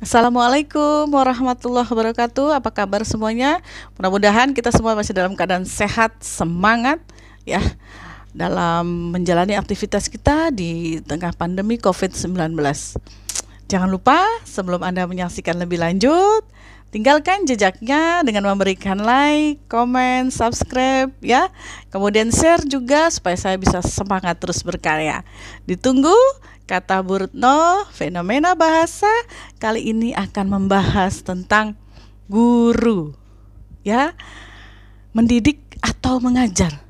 Assalamualaikum warahmatullahi wabarakatuh. Apa kabar semuanya? Mudah-mudahan kita semua masih dalam keadaan sehat, semangat ya dalam menjalani aktivitas kita di tengah pandemi COVID-19. Jangan lupa sebelum Anda menyaksikan lebih lanjut, tinggalkan jejaknya dengan memberikan like, komen, subscribe ya. Kemudian share juga supaya saya bisa semangat terus berkarya. Ditunggu. Kata Bu Retno, fenomena bahasa kali ini akan membahas tentang guru, ya, mendidik atau mengajar.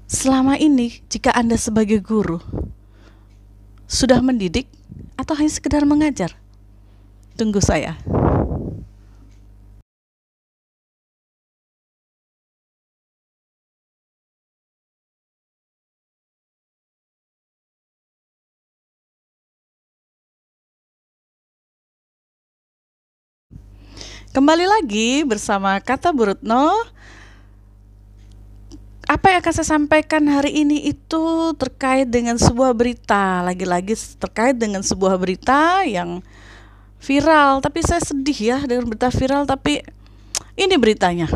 Selama ini, jika Anda sebagai guru sudah mendidik atau hanya sekedar mengajar? Tunggu saya. Kembali lagi bersama Kata Bu Retno. Apa yang akan saya sampaikan hari ini itu terkait dengan sebuah berita. Lagi-lagi terkait dengan sebuah berita yang viral. Tapi saya sedih ya dengan berita viral. Tapi ini beritanya.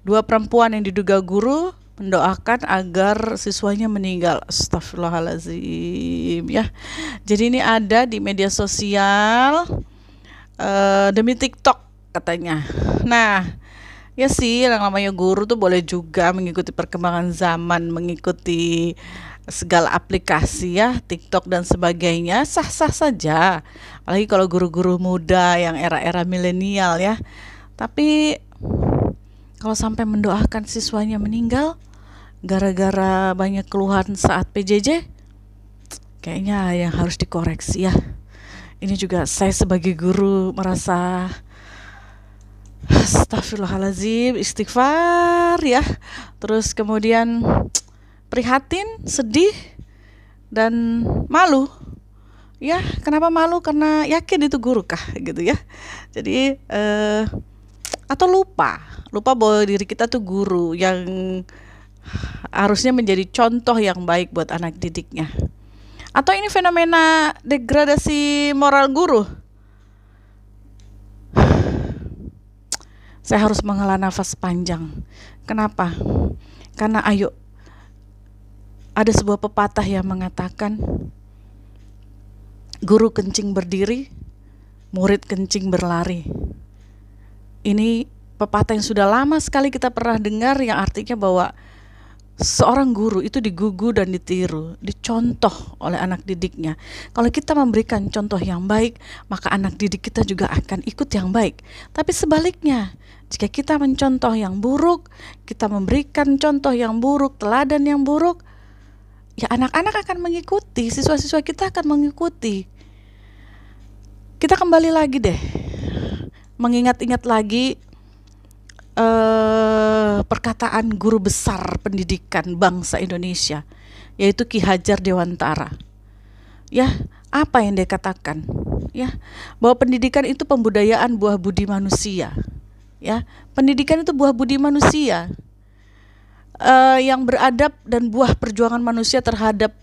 2 perempuan yang diduga guru mendoakan agar siswanya meninggal. Astagfirullahaladzim ya. Jadi ini ada di media sosial demi TikTok katanya. Nah, ya sih, yang namanya guru tuh boleh juga mengikuti perkembangan zaman, mengikuti segala aplikasi ya, TikTok dan sebagainya, sah-sah saja. Apalagi kalau guru-guru muda yang era-era milenial ya. Tapi kalau sampai mendoakan siswanya meninggal gara-gara banyak keluhan saat PJJ, kayaknya yang harus dikoreksi ya. Ini juga saya sebagai guru merasa astagfirullahaladzim, istighfar ya. Terus kemudian prihatin, sedih, dan malu. Ya, kenapa malu? Karena yakin itu guru kah gitu ya. Jadi atau lupa bahwa diri kita tuh guru yang harusnya menjadi contoh yang baik buat anak didiknya. Atau ini fenomena degradasi moral guru? Saya harus menghela nafas panjang. Kenapa? Karena ada sebuah pepatah yang mengatakan guru kencing berdiri, murid kencing berlari. Ini pepatah yang sudah lama sekali kita pernah dengar, yang artinya bahwa seorang guru itu digugu dan ditiru, dicontoh oleh anak didiknya. Kalau kita memberikan contoh yang baik, maka anak didik kita juga akan ikut yang baik. Tapi sebaliknya, jika kita mencontoh yang buruk, kita memberikan contoh yang buruk, teladan yang buruk, ya anak-anak akan mengikuti, siswa-siswa kita akan mengikuti. Kita kembali lagi deh, mengingat-ingat lagi perkataan guru besar pendidikan bangsa Indonesia, yaitu Ki Hajar Dewantara. Ya, apa yang dia katakan? Ya, bahwa pendidikan itu pembudayaan buah budi manusia. Ya, pendidikan itu buah budi manusia yang beradab dan buah perjuangan manusia terhadap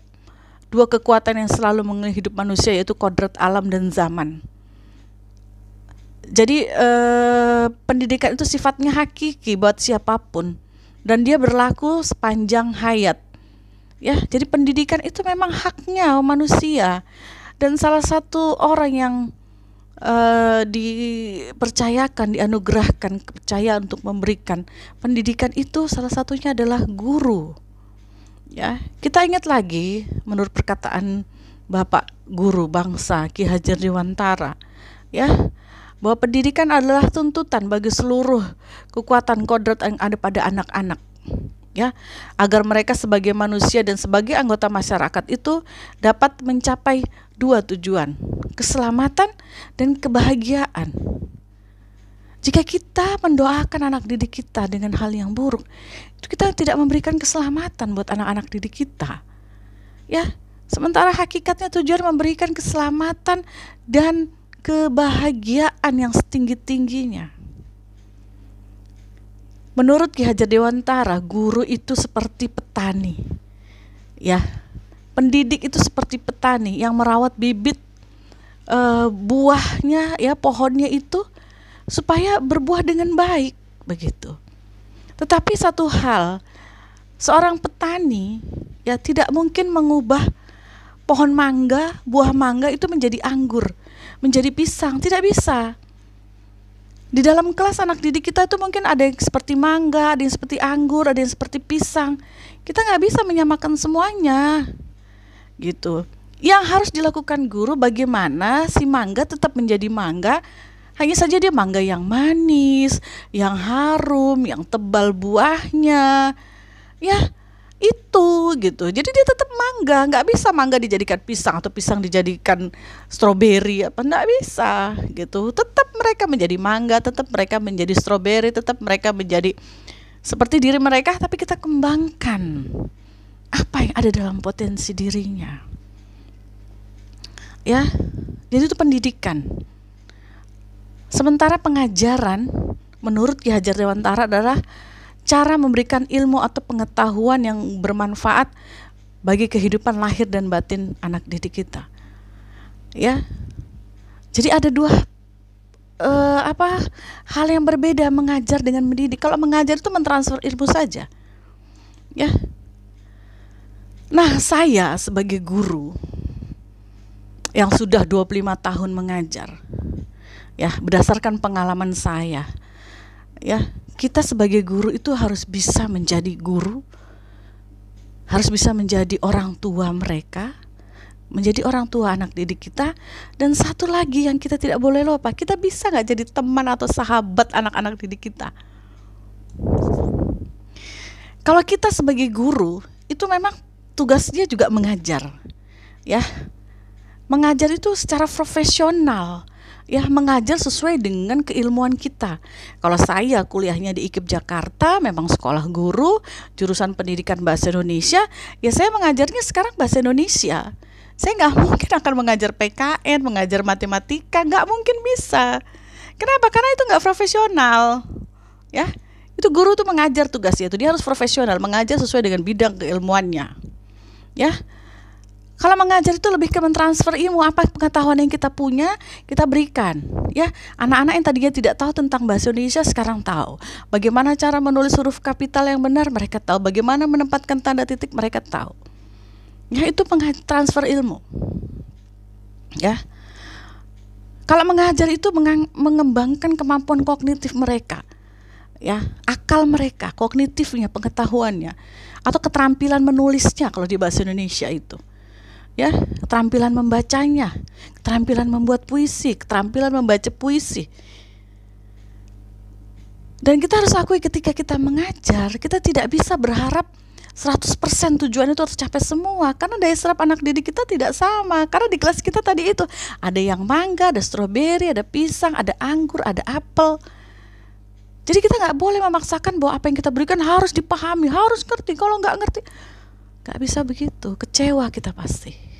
2 kekuatan yang selalu menghidup manusia, yaitu kodrat alam dan zaman. Jadi pendidikan itu sifatnya hakiki buat siapapun dan dia berlaku sepanjang hayat. Ya, jadi pendidikan itu memang haknya manusia, dan salah satu orang yang dipercayakan, dianugerahkan kepercayaan untuk memberikan pendidikan itu salah satunya adalah guru. Ya, kita ingat lagi menurut perkataan Bapak Guru Bangsa Ki Hajar Dewantara, ya, bahwa pendidikan adalah tuntutan bagi seluruh kekuatan kodrat yang ada pada anak-anak, ya, agar mereka sebagai manusia dan sebagai anggota masyarakat itu dapat mencapai 2 tujuan, keselamatan dan kebahagiaan. Jika kita mendoakan anak didik kita dengan hal yang buruk, itu kita tidak memberikan keselamatan buat anak-anak didik kita, ya. Sementara hakikatnya tujuan memberikan keselamatan dan kebahagiaan yang setinggi-tingginya. Menurut Ki Hajar Dewantara, guru itu seperti petani. Ya, pendidik itu seperti petani yang merawat bibit buahnya, ya pohonnya itu supaya berbuah dengan baik begitu. Tetapi satu hal, seorang petani ya tidak mungkin mengubah pohon mangga, buah mangga itu menjadi anggur, menjadi pisang, tidak bisa. Di dalam kelas anak didik kita itu mungkin ada yang seperti mangga, ada yang seperti anggur, ada yang seperti pisang. Kita nggak bisa menyamakan semuanya, gitu. Yang harus dilakukan guru bagaimana si mangga tetap menjadi mangga, hanya saja dia mangga yang manis, yang harum, yang tebal buahnya, ya itu gitu. Jadi dia tetap mangga, nggak bisa mangga dijadikan pisang atau pisang dijadikan stroberi apa, nggak bisa gitu. Tetap mereka menjadi mangga, tetap mereka menjadi stroberi, tetap mereka menjadi seperti diri mereka, tapi kita kembangkan apa yang ada dalam potensi dirinya. Ya, jadi itu pendidikan. Sementara pengajaran menurut Ki Hajar Dewantara adalah cara memberikan ilmu atau pengetahuan yang bermanfaat bagi kehidupan lahir dan batin anak didik kita. Ya. Jadi ada dua hal yang berbeda, mengajar dengan mendidik. Kalau mengajar itu mentransfer ilmu saja. Ya. Nah, saya sebagai guru yang sudah 25 tahun mengajar, ya, berdasarkan pengalaman saya, ya, kita sebagai guru itu harus bisa menjadi guru, harus bisa menjadi orang tua mereka, menjadi orang tua anak didik kita. Dan satu lagi yang kita tidak boleh lupa, kita bisa gak jadi teman atau sahabat anak-anak didik kita. Kalau kita sebagai guru, itu memang tugasnya juga mengajar, ya. Mengajar itu secara profesional, ya, mengajar sesuai dengan keilmuan kita. Kalau saya kuliahnya di IKIP Jakarta, memang sekolah guru, jurusan pendidikan bahasa Indonesia, ya saya mengajarnya sekarang bahasa Indonesia. Saya nggak mungkin akan mengajar PKN, mengajar matematika, nggak mungkin bisa. Kenapa? Karena itu nggak profesional, ya. Itu guru tuh mengajar tugasnya itu, dia harus profesional, mengajar sesuai dengan bidang keilmuannya, ya. Kalau mengajar itu lebih ke mentransfer ilmu, apa pengetahuan yang kita punya, kita berikan. Ya, anak-anak yang tadinya tidak tahu tentang bahasa Indonesia sekarang tahu. Bagaimana cara menulis huruf kapital yang benar, mereka tahu. Bagaimana menempatkan tanda titik, mereka tahu. Ya, itu transfer ilmu. Ya. Kalau mengajar itu mengembangkan kemampuan kognitif mereka. Ya, akal mereka, kognitifnya, pengetahuannya, atau keterampilan menulisnya kalau di bahasa Indonesia itu. Ya, keterampilan membacanya, keterampilan membuat puisi, keterampilan membaca puisi. Dan kita harus akui ketika kita mengajar, kita tidak bisa berharap 100% tujuan itu harus tercapai semua, karena daya serap anak didik kita tidak sama. Karena di kelas kita tadi itu ada yang mangga, ada stroberi, ada pisang, ada anggur, ada apel. Jadi kita nggak boleh memaksakan bahwa apa yang kita berikan harus dipahami, harus ngerti. Kalau nggak ngerti, gak bisa begitu, kecewa kita pasti.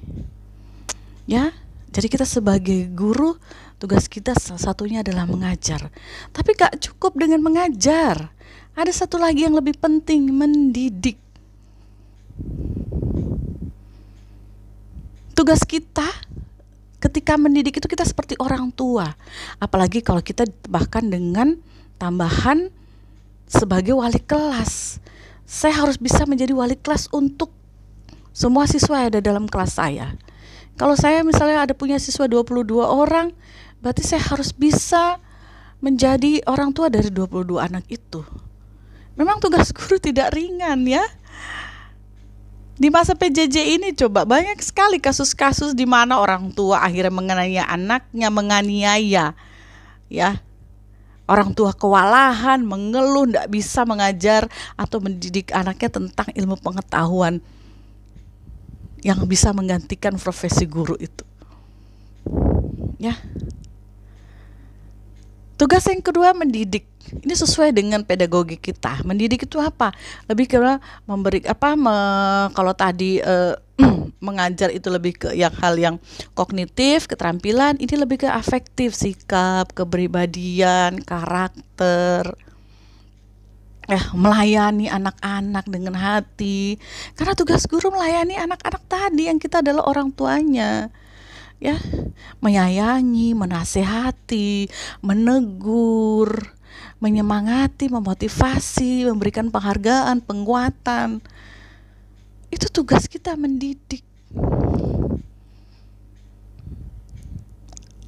Ya, jadi kita sebagai guru, tugas kita salah satunya adalah mengajar. Tapi gak cukup dengan mengajar, ada satu lagi yang lebih penting, mendidik. Tugas kita ketika mendidik itu kita seperti orang tua. Apalagi kalau kita bahkan dengan tambahan sebagai wali kelas. Saya harus bisa menjadi wali kelas untuk semua siswa yang ada dalam kelas saya. Kalau saya misalnya ada punya siswa 22 orang, berarti saya harus bisa menjadi orang tua dari 22 anak itu. Memang tugas guru tidak ringan, ya. Di masa PJJ ini coba banyak sekali kasus-kasus di mana orang tua akhirnya menganiaya anaknya, menganiaya, ya. Orang tua kewalahan, mengeluh, tidak bisa mengajar atau mendidik anaknya tentang ilmu pengetahuan yang bisa menggantikan profesi guru itu. Ya. Tugas yang kedua, mendidik. Ini sesuai dengan pedagogi kita. Mendidik itu apa? Lebih ke memberi kalau tadi mengajar itu lebih ke hal yang kognitif, keterampilan, ini lebih ke afektif, sikap, kepribadian, karakter. Melayani anak-anak dengan hati. Karena tugas guru melayani anak-anak tadi yang kita adalah orang tuanya. ya, menyayangi, menasehati, menegur, menyemangati, memotivasi, memberikan penghargaan, penguatan. Itu tugas kita mendidik.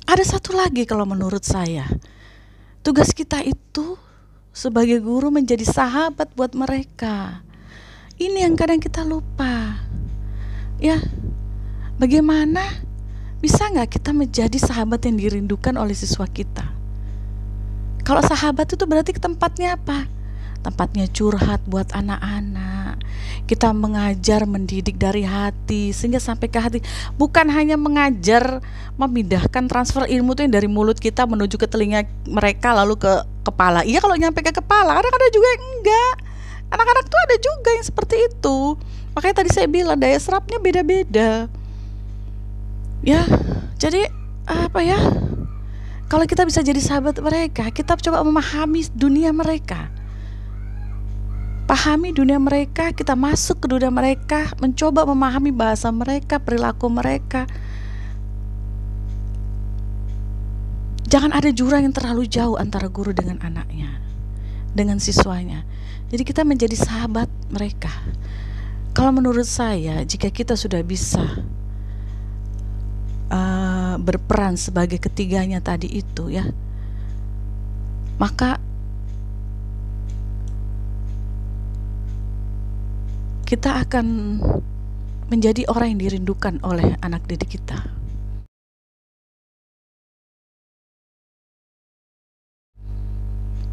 Ada satu lagi kalau menurut saya, tugas kita itu sebagai guru menjadi sahabat buat mereka. Ini yang kadang kita lupa. Ya, bagaimana bisa nggak kita menjadi sahabat yang dirindukan oleh siswa kita? Kalau sahabat itu berarti tempatnya apa? Tempatnya curhat buat anak-anak. Kita mengajar, mendidik dari hati sehingga sampai ke hati. Bukan hanya mengajar, memindahkan transfer ilmu itu yang dari mulut kita menuju ke telinga mereka lalu ke kepala. Iya, kalau nyampe ke kepala, kadang ada juga yang enggak. Anak-anak tuh ada juga yang seperti itu. Makanya tadi saya bilang daya serapnya beda-beda. Ya, jadi apa ya? Kalau kita bisa jadi sahabat mereka, kita coba memahami dunia mereka. Pahami dunia mereka, kita masuk ke dunia mereka, mencoba memahami bahasa mereka, perilaku mereka. Jangan ada jurang yang terlalu jauh antara guru dengan anaknya, dengan siswanya. Jadi kita menjadi sahabat mereka. Kalau menurut saya, jika kita sudah bisa berperan sebagai ketiganya tadi itu ya, maka kita akan menjadi orang yang dirindukan oleh anak didik kita.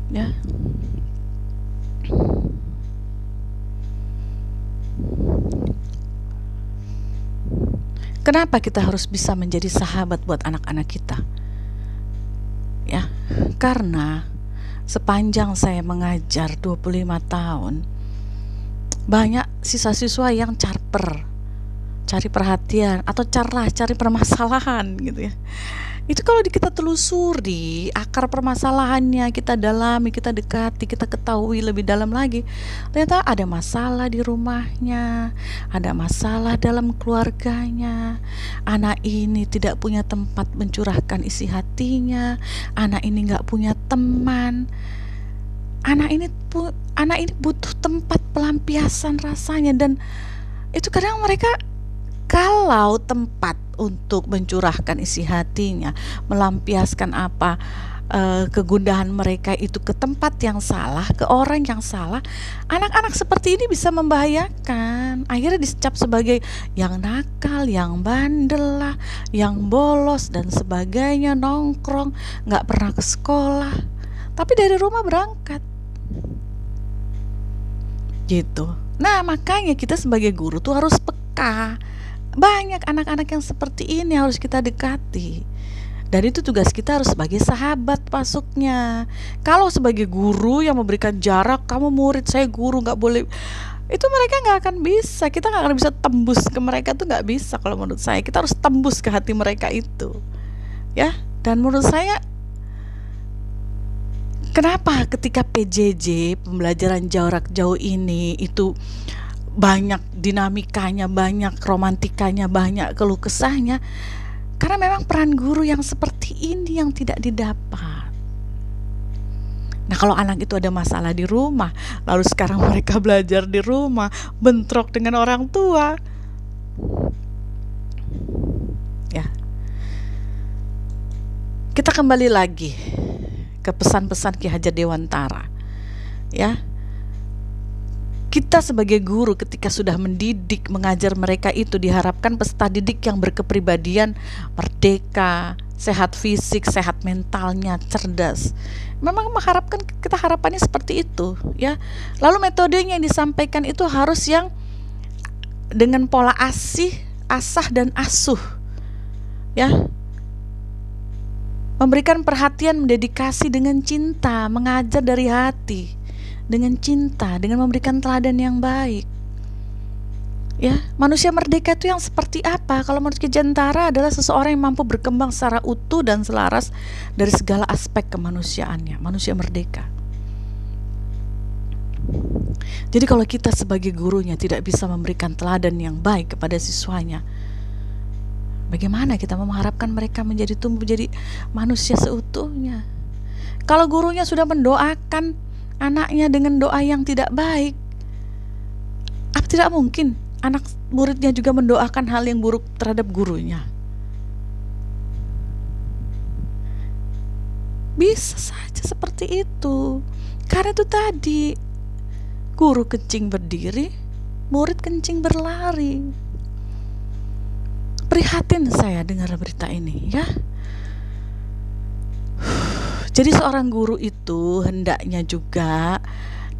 Ya. Kenapa kita harus bisa menjadi sahabat buat anak-anak kita? Ya, karena sepanjang saya mengajar 25 tahun, banyak siswa-siswa yang caper, cari perhatian atau cari permasalahan gitu ya. Itu kalau kita telusuri akar permasalahannya, kita dalami, kita dekati, kita ketahui lebih dalam lagi, ternyata ada masalah di rumahnya, ada masalah dalam keluarganya. Anak ini tidak punya tempat mencurahkan isi hatinya, anak ini nggak punya teman, anak ini butuh tempat pelampiasan rasanya. Dan itu kadang mereka, kalau tempat untuk mencurahkan isi hatinya, melampiaskan kegundahan mereka itu ke tempat yang salah, ke orang yang salah, anak-anak seperti ini bisa membahayakan. Akhirnya dicap sebagai yang nakal, yang bandel lah, yang bolos dan sebagainya, nongkrong, gak pernah ke sekolah, tapi dari rumah berangkat gitu. Nah, makanya kita sebagai guru tuh harus peka. Banyak anak-anak yang seperti ini harus kita dekati. Dan itu tugas kita harus sebagai sahabat masuknya. Kalau sebagai guru yang memberikan jarak, kamu murid, saya guru, gak boleh, itu mereka gak akan bisa. Kita gak akan bisa tembus ke mereka, tuh gak bisa. Kalau menurut saya, kita harus tembus ke hati mereka itu ya. Dan menurut saya, kenapa ketika PJJ, pembelajaran jarak jauh ini, itu banyak dinamikanya, banyak romantikanya, banyak keluh kesahnya? Karena memang peran guru yang seperti ini yang tidak didapat. Nah, kalau anak itu ada masalah di rumah, lalu sekarang mereka belajar di rumah, bentrok dengan orang tua, ya, kita kembali lagi ke pesan-pesan Ki Hajar Dewantara ya. Kita sebagai guru ketika sudah mendidik, mengajar mereka itu diharapkan peserta didik yang berkepribadian merdeka, sehat fisik, sehat mentalnya, cerdas. Memang mengharapkan, kita harapannya seperti itu ya. Lalu metodenya yang disampaikan itu harus yang dengan pola asah dan asuh ya. Memberikan perhatian, mendedikasi dengan cinta, mengajar dari hati dengan cinta, dengan memberikan teladan yang baik ya. Manusia merdeka itu yang seperti apa? Kalau menurut Ki Jantara adalah seseorang yang mampu berkembang secara utuh dan selaras dari segala aspek kemanusiaannya, manusia merdeka. Jadi kalau kita sebagai gurunya tidak bisa memberikan teladan yang baik kepada siswanya, Bagaimana kita mengharapkan mereka menjadi tumbuh jadi manusia seutuhnya? Kalau gurunya sudah mendoakan anaknya dengan doa yang tidak baik, apa tidak mungkin anak muridnya juga mendoakan hal yang buruk terhadap gurunya? Bisa saja seperti itu. Karena itu tadi, guru kencing berdiri, murid kencing berlari. Prihatin saya dengar berita ini, ya. Jadi seorang guru itu hendaknya juga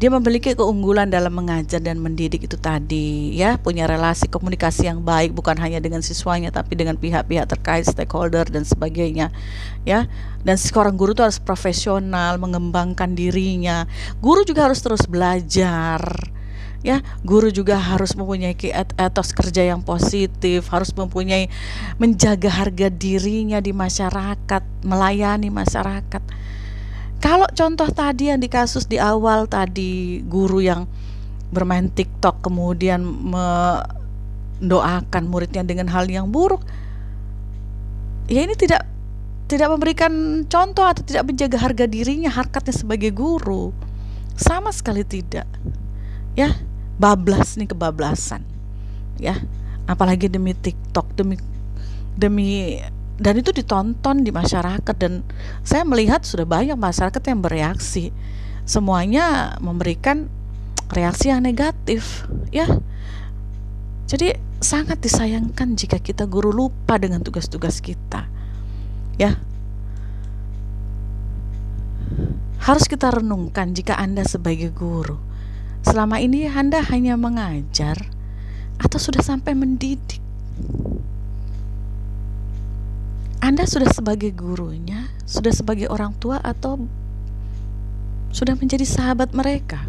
dia memiliki keunggulan dalam mengajar dan mendidik itu tadi, ya, punya relasi komunikasi yang baik bukan hanya dengan siswanya tapi dengan pihak-pihak terkait, stakeholder dan sebagainya, ya. Dan seorang guru itu harus profesional, mengembangkan dirinya. Guru juga harus terus belajar. Ya, guru juga harus mempunyai etos kerja yang positif, harus mempunyai menjaga harga dirinya di masyarakat, melayani masyarakat. Kalau contoh tadi yang di kasus di awal tadi, guru yang bermain TikTok kemudian mendoakan muridnya dengan hal yang buruk, ya ini tidak memberikan contoh atau tidak menjaga harga dirinya, harkatnya sebagai guru. Sama sekali tidak. Ya, bablas nih, kebablasan, ya, apalagi demi TikTok, demi dan itu ditonton di masyarakat, dan saya melihat sudah banyak masyarakat yang bereaksi, semuanya memberikan reaksi yang negatif, ya. Jadi sangat disayangkan jika kita guru lupa dengan tugas-tugas kita, ya. Harus kita renungkan jika Anda sebagai guru, selama ini Anda hanya mengajar atau sudah sampai mendidik? Anda sudah sebagai gurunya, sudah sebagai orang tua, atau sudah menjadi sahabat mereka?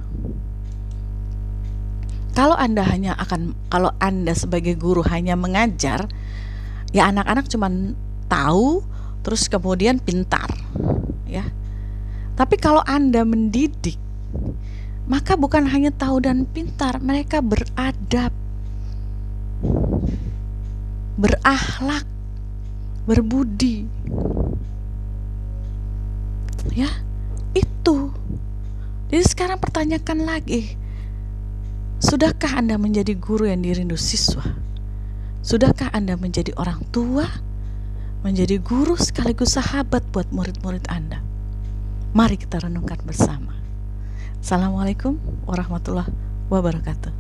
Kalau Anda sebagai guru hanya mengajar, ya anak-anak cuma tahu terus kemudian pintar, ya. Tapi kalau Anda mendidik, maka bukan hanya tahu dan pintar, mereka beradab, berakhlak, berbudi, ya, itu. Jadi sekarang pertanyakan lagi, sudahkah Anda menjadi guru yang dirindu siswa? Sudahkah Anda menjadi orang tua, menjadi guru sekaligus sahabat buat murid-murid Anda? Mari kita renungkan bersama. Assalamualaikum warahmatullahi wabarakatuh.